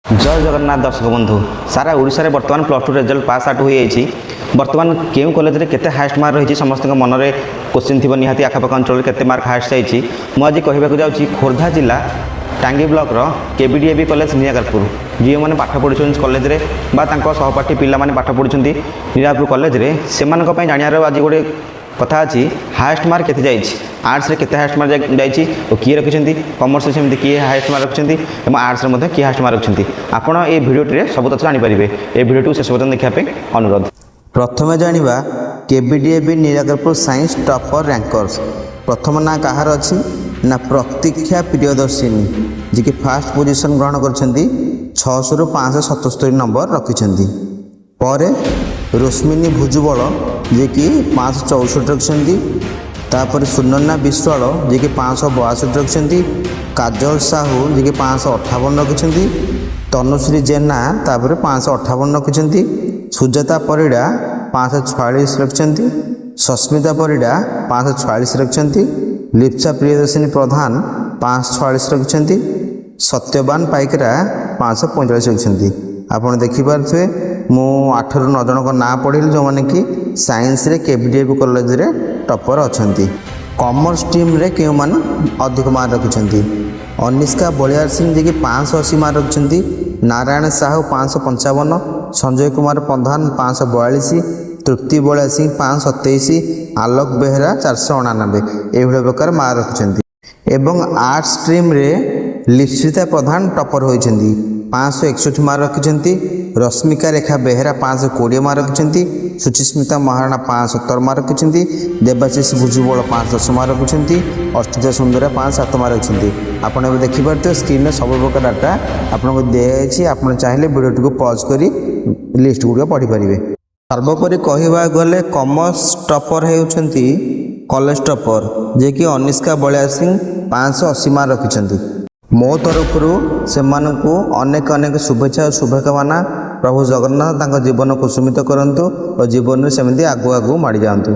जय जगन्नाथ दर्शक बंधु सारा ओडिशा रे वर्तमान +2 रिजल्ट पास आउट होई वर्तमान केउ कॉलेज रे केते हाईएस्ट मार्क रही समस्त मन में क्वेश्चन थी निहाती आखपाख अंचल केते मार्क हाईएस्ट जाइए मुझे कहवाक जाऊँगी खोर्धा जिला टांगी ब्लॉक रो केबीडीएबी कॉलेज निराकारपुर जी मैंने पाठ पढ़ुं कॉलेज रे सहपाठी पिला माने पाठ पढ़ुं निराकारपुर कॉलेज रे से जानियार आज गोटे कथा अच्छी हाईएस्ट मार्क केते जाइए आर्ट्स रे केते हाईएस्ट मार्क जाइए और किए रखिंट कॉमर्स सेमती किए हाईएस्ट मार्क रखिंट और आर्ट्स रे किए हाईएस्ट मार्क रखिंट आपण ये भिडियो सब तथ्य जानीपारे ये भिडियो शेष पर्यटन देखापी अनुरोध। प्रथम जाना केबीडीएबी निराकारपुर साइंस टॉपर रैंकर्स प्रथम ना कहार अच्छी ना प्रतीक्षा प्रियदर्शिनी जी की फास्ट पोजीशन ग्रहण कर 600 रु 577 नंबर रखिंट पर रोश्मिनी भुजबल जी की 564 रखिंट तापर सुनन्ना विश्वाल जी की 562 रखिंट काजल साहू जी की 558 रखिंट तनुश्री जेना तापर 558 रखिंट सुजाता परिड़ा 546 रखिंट सस्मिता परिड़ा 546 रखिंट लिप्सा प्रियदर्शिनी प्रधान 546 रखिंट सत्यवान पाइकरा 545 रखिंट आपड़ देखिपे मु 8 रु 9 जन ना पढ़ी जो मैंने कि साइंस रे केबीडीएबी कॉलेज रे टॉपर अच्छा कॉमर्स टीम रे क्यों मान अधिक मार्क रखिंट अनिष्का बलियार सिंह जी की 580 मार्क रखिंट नारायण साहू 555 संजय कुमार प्रधान 542 तृप्ति बलिया सिंह 527 आलोक बेहरा 499 ये प्रकार मार्क रखिंट एवं आर्ट्स स्ट्रीम रे लिप्सिता प्रधान टॉपर होइछन्ती 561 मार्क रखिंट रश्मिका रेखा बेहरा 520 मार्क रखिंट सुचिस्मिता महाराणा 570 मार्क रखिंट देवाशीष भुजबल 510 मार्क रखिंट अर्चिता सुंदरा 507 मार्क रखिंट आपड़ देखिपे स्क्रीन में सब प्रकार डाटा आपको दिखाई आप चाहिए वीडियो को पॉज कर लिस्ट गुड़िक पढ़ीपारे सर्वोपरि कहवा गले कॉमर्स टॉपर होती कॉलेज टॉपर जे कि अनिष्का बलियार सिंह 580 मार्क रखिंट मो तरफ से अनेक अनेक शुभेच्छा और शुभकामना प्रभु जगन्नाथ जीवन को सुमित करंतु और जीवन में सेमती आगु आगु माड़ी जातु।